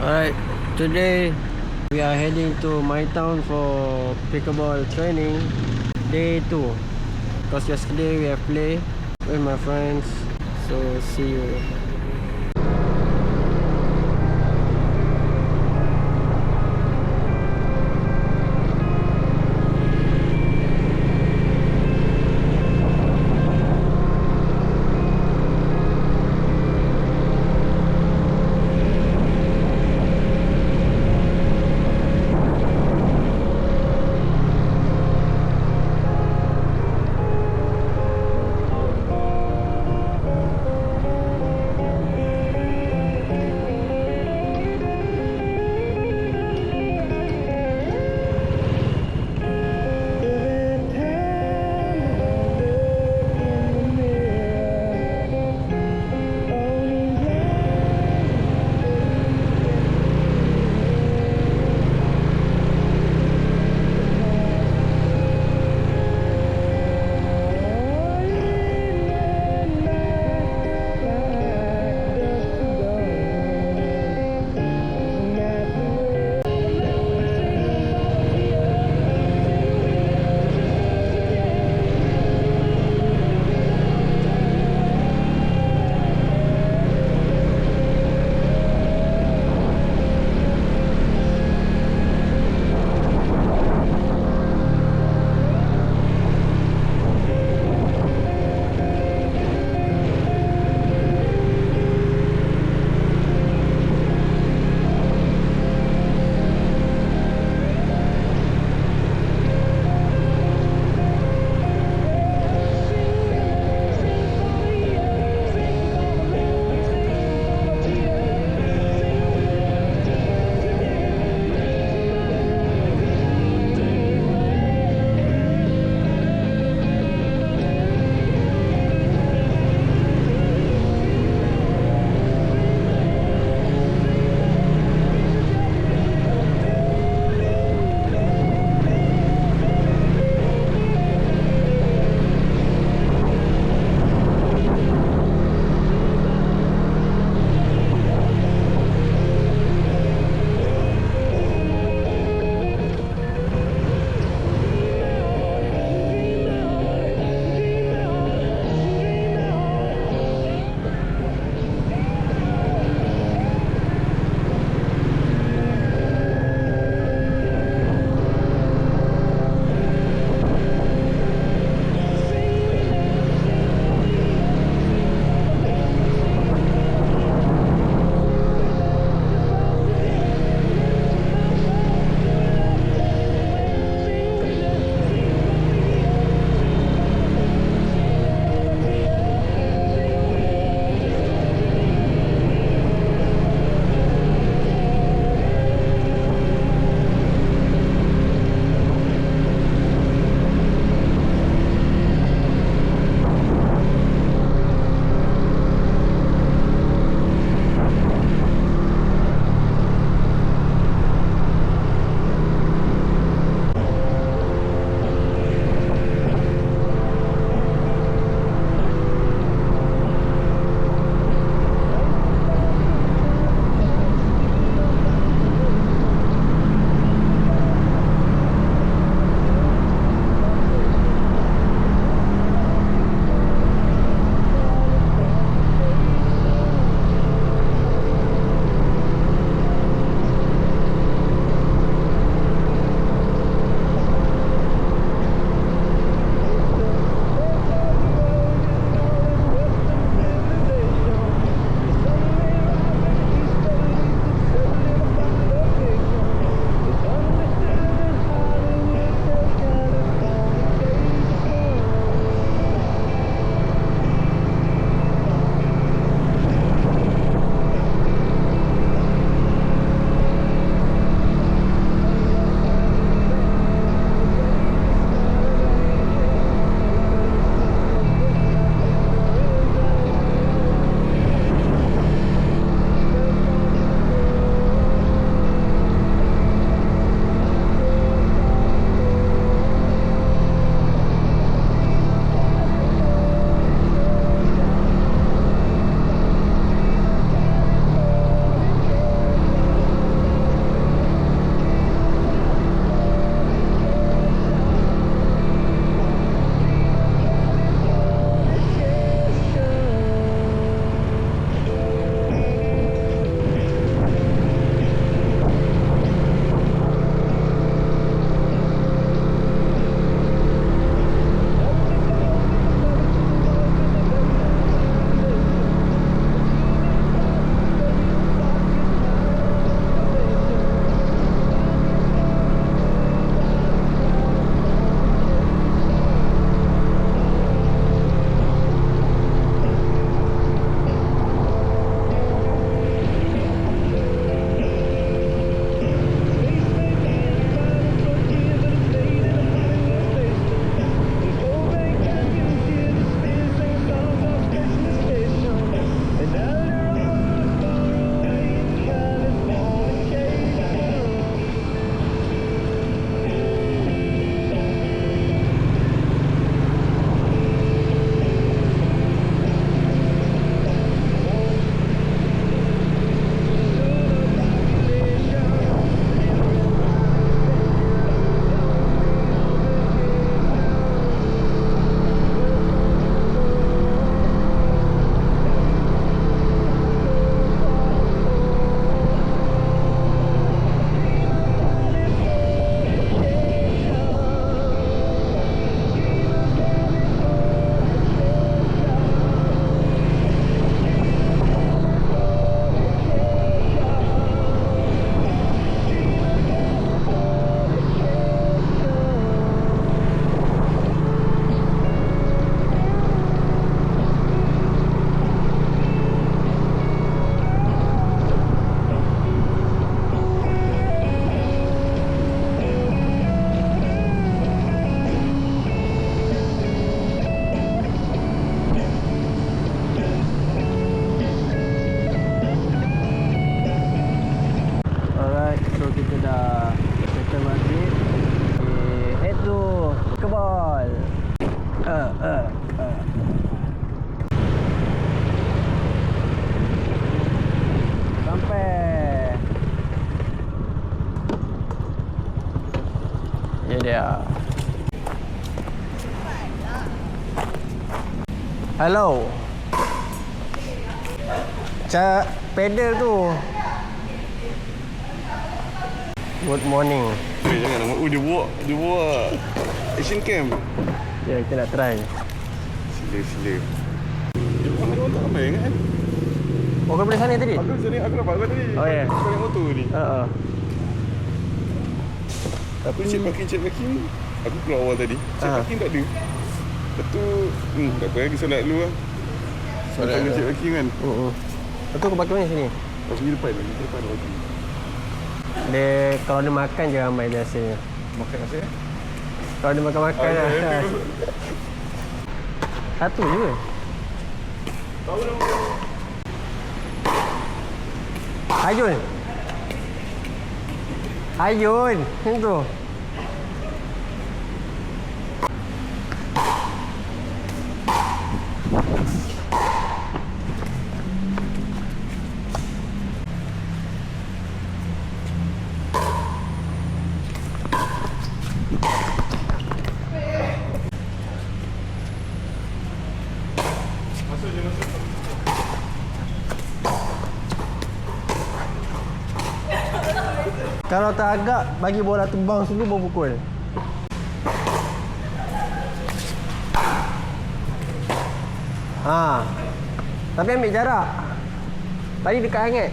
Alright, today we are heading to my town for pickleball training day 2. Because yesterday we have play with my friends. So see you. Alright, so kita dah settle maghrib. Okay, head to Kebal. Sampai. Ya dia. Hello. Pedal tu. Good morning. Jangan nama. Dia bawa action cam. Ya, kita nak try. Sila. Orang tak ramai kan? Oh, kau boleh sana tadi? Aku nampak kau tadi. Oh, ya. Kau naik motor ni. Aku check parking. Aku keluar awal tadi. Check parking tak ada. Lepas tu, tak apa lagi solat dulu lah. Solat dengan check parking kan. Lepas tu kau parking mana sini? Oh, pergi depan lagi. Dia, kalau dia makan je ramai biasanya. Makan apa ya? Kalau dia makan-makan lah. Satu je. Tahu nama. Ayun. Macam tu. Kalau tak agak, bagi bola terbang dulu baru pukul. Tapi ambil jarak. Tadi dekat sangat.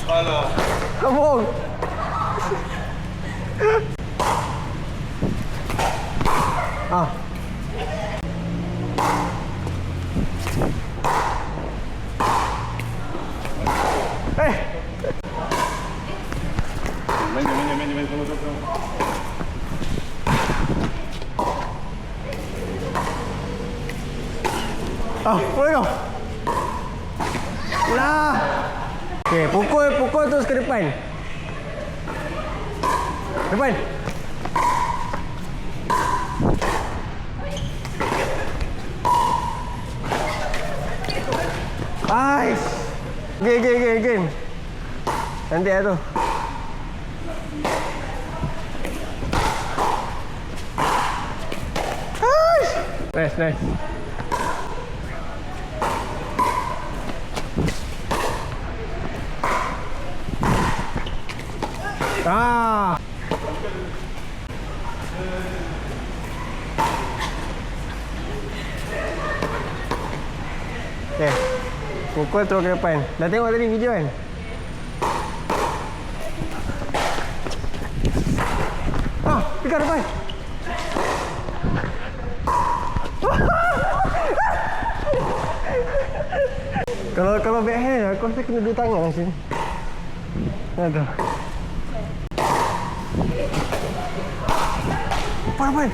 Alah. Sambung. Main sama. Boleh kau? Lah. Okey, pukul terus ke depan. Depan. Ais. Again. Nanti lah tu. Ais. Nice. Okay. Pukul terus ke depan. Dah tengok tadi video kan? Dekat depan. Kalau backhand aku rasa kena dua tangan lah sini. Ada. Depan.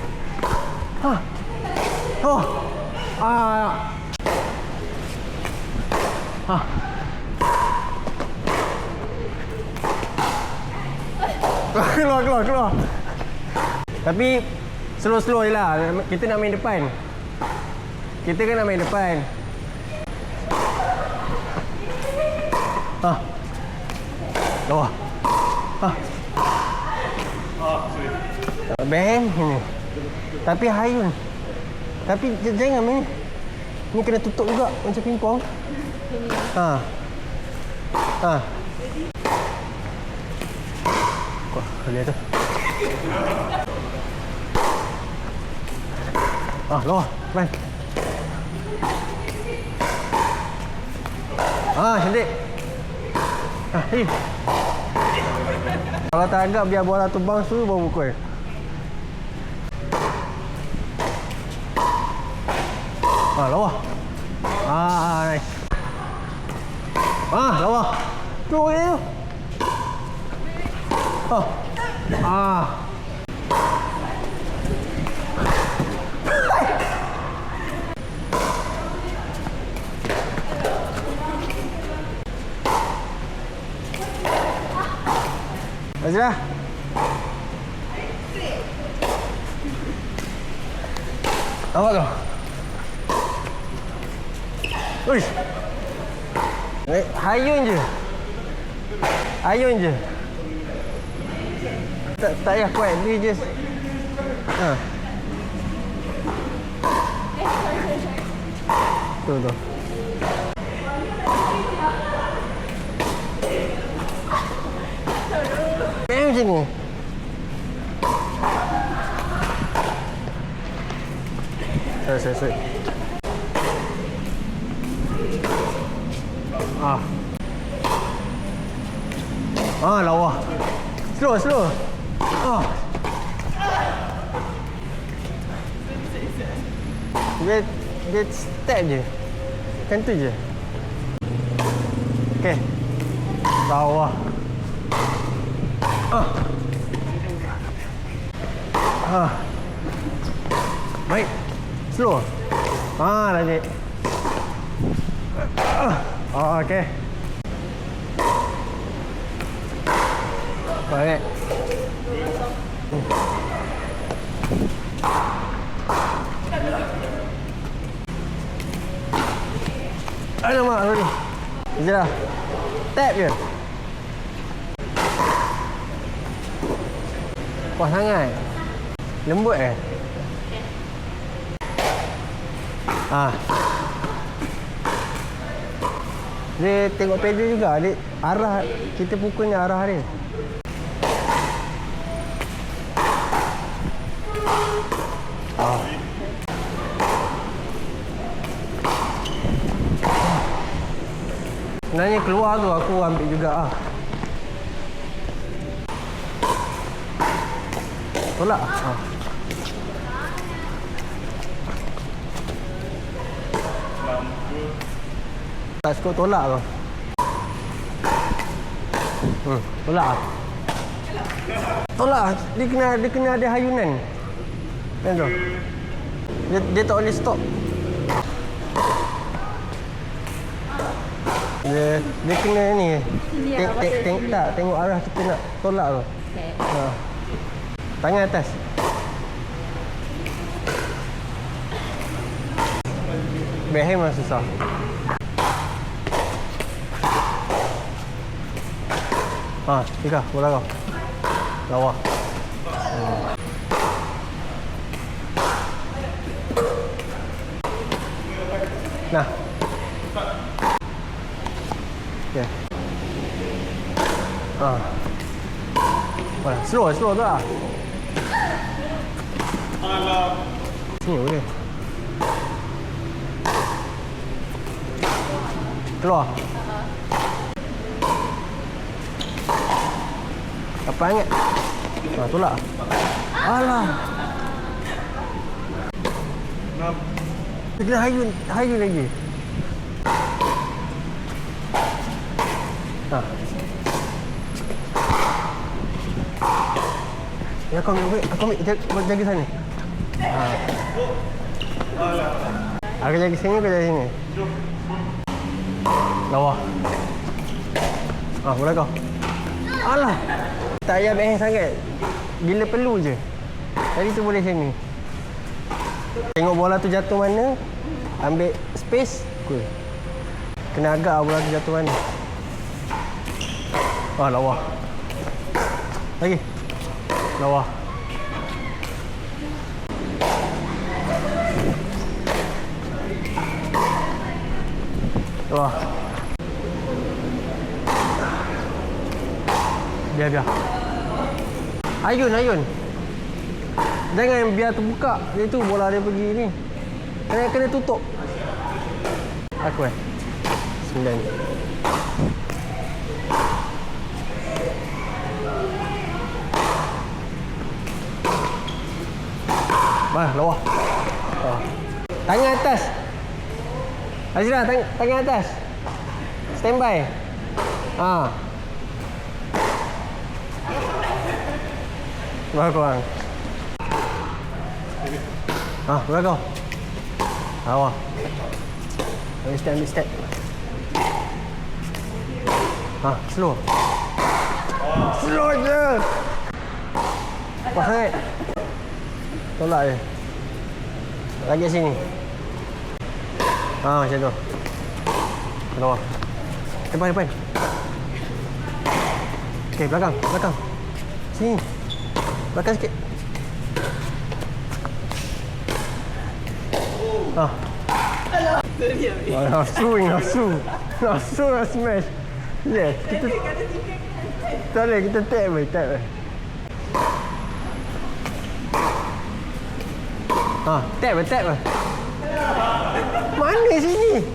Keluar. Tapi slow je lah. Kita nak main depan. Bawah. Bang ni. Tapi hayun. Tapi jangan main. Ni kena tutup juga macam pingpong. Boleh tu. Luar. Main. Cantik. Kalau tak agak biar bola terbang tu baru pukul. Lawa. Nice. Lawa. Tu boleh tu. Azra. Nampak tu? Uish. Hayun je. Hayun je. Tak payah kuat. Dia just tu. Macam ni. Sorry. Lawa. Slow. Dia step je. Macam tu je. Okay. Bawah. Baik. Slow. Lagi. Okay. Baik. Alamak, sorry. Sekejap. Tap je. Kuat sangat. Lembut Dia tengok pedal juga. Dia arah, kita pukulnya arah dia. Sebenarnya keluar tu aku ambil juga Tolak. Tak suka tolak tu. Tolak. Dia kena ada hayunan. Kan tu? Dia tak boleh stop. Dia kena ni. Tengok arah kita nak tolak tu. Okay. Tangan atas. Behel memang susah. Tika, bola kau. Lawa. Nah. Okay. Slow tu lah. Sini boleh. Keluar. Apa ingat? Tolak. Alah. Dia kena hayun lagi. Ya, aku ambil jaga sana. Aku jaga sini, aku jaga sini. Lawa. Bola kau. Alah. Tak payah behel sangat. Bila perlu je. Tadi tu boleh sini. Tengok bola tu jatuh mana, ambil space, cool. Kena agak bola tu jatuh mana. Lawa. Lagi. Lawa. Wah. Biar. Ayun. Jangan biar terbuka. Dia tu bola dia pergi ni. Kena tutup. Aku 9. Lawa. Tangan atas. Azra, tangan atas. Stand by. Kurang. Bola kau. Lawa. Ambil step. Slow. Slow je. Apa sangat? Tolak je. Lagi sini. Macam tu. Bawah. Depan. Okey, belakang. Sini. Belakang sikit. Nafsu nak smash. Yes, kita tak boleh, kita tap. Tap. Mana sini?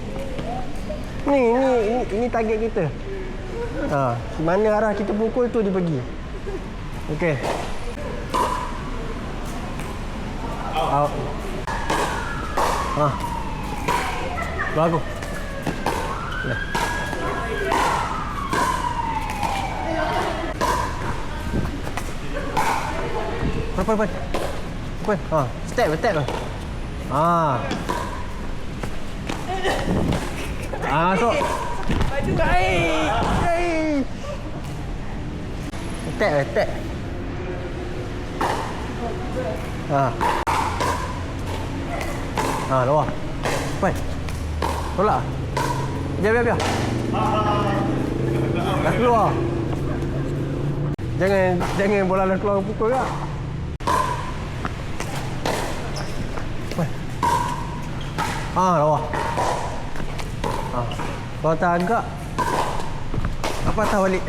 Ni target kita. Mana arah kita pukul tu dia pergi. Okey. Out. Bagus. Depan. Step. Masuk. Step. Luar. Depan. Tolak. Biar. Dah keluar. Jangan bola dah keluar pukul tak. Lawa. Kalau tak agak patah balik.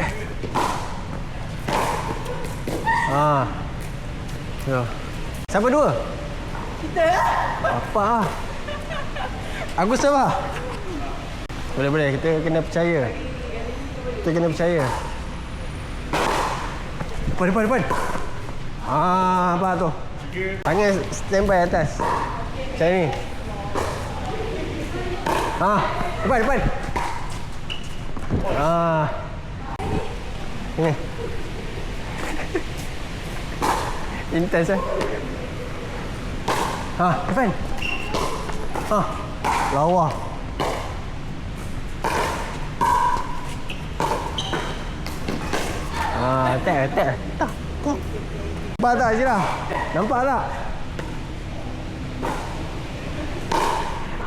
Ya. Siapa dua? Kita. Apa? Aku sabar. Boleh. Kita kena percaya. Depan. Apa tu? Tangan standby atas. Macam ni. Depan. Ni. Intense depan. Lawa. Attack. Tak. Nampak tak Zira? Nampak tak?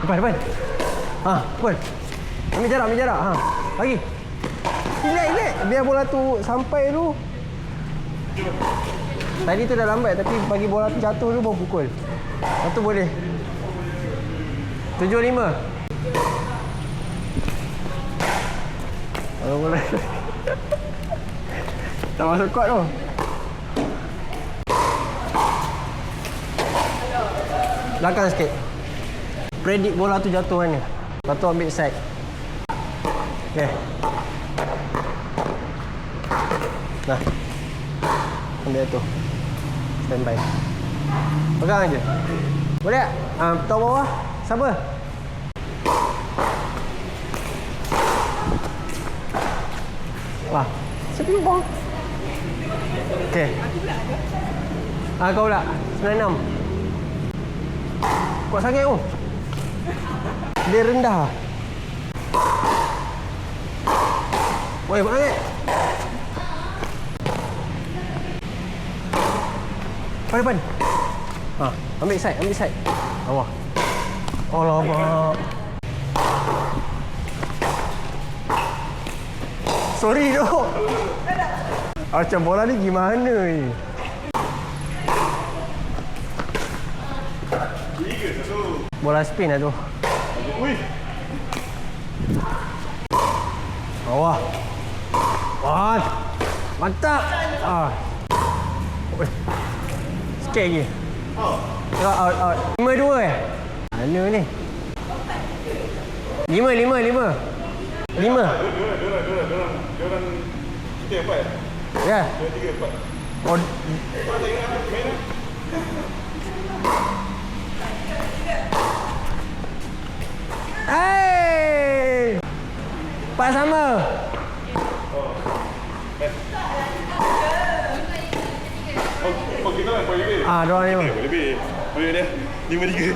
Depan. Pukul. Ambil jarak. Lagi. Relax. Biar bola tu sampai dulu. Tadi tu dah lambat tapi bagi bola tu jatuh dulu baru pukul. Satu boleh. 7-5. Kalau boleh. Tak masuk kot tu. Belakang sikit. Predict bola tu jatuh mana. Lepas tu ambil side. Okay. Nah. Ambil tu. Standby. Pegang je. Boleh tak? Tahu bawah. Siapa? Siapa yang bawah? Okay. Kau pula. 96. Kuat sangat tu. Dia rendah. Woi, buat sangat. Depan. Ambil side. Awak. Alamak. Sorry dok. Macam bola ni gimana ni? Bola spin lah tu. Awak. Mantap. Sikit lagi. Out. 5-2 Mana ni? 5. Diorang kita 4. Ya. 2, 3, 4. Oh. Kau tak ingat main lah. Hey! Pak sama. Kita lah poin lebih. Diorang 5. Poin lebih. Poin dia 5-3.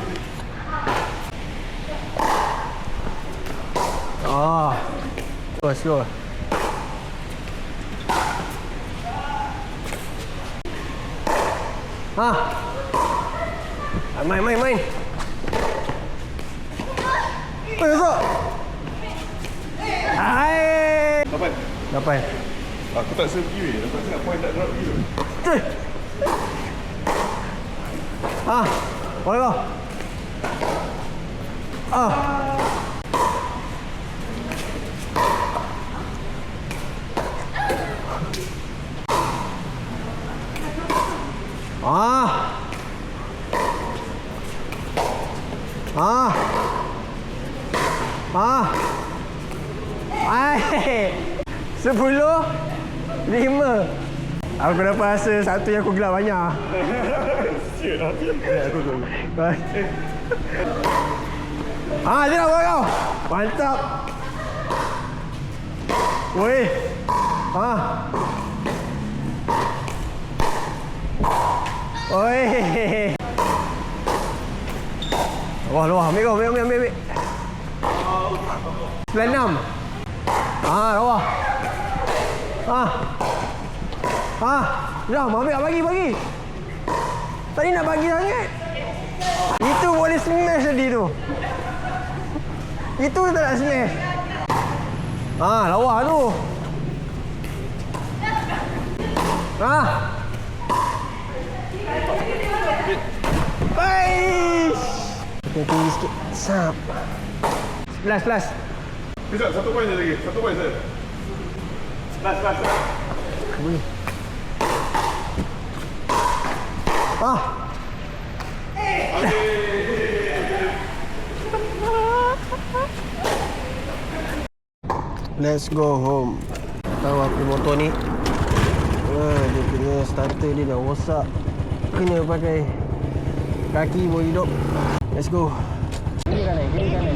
Slow. Ha? Main. Main, masuk. Hai. Dapat. Aku tak serve you. Dapat sangat point tak drop you. Boleh kau? Hai. 10 5. Aku dapat rasa satu yang aku gelap banyak. Sial lah. Dia nak buat kau. Mantap. Woi. Oi. Luar. Ambil. 96. Luar. Dah, ambil bagi. Tadi nak bagi sangat. Itu boleh smash tadi tu. Itu tak nak smash. Lawa tu. Aish. Tinggi sikit. Sap. 11. Bisa, 1 point je lagi. 1 point je. Last. Boleh. Let's go home. Tahu aku motor ni dia punya starter dia dah rosak. Kena pakai kaki boleh hidup. Let's go. Kiri kanan.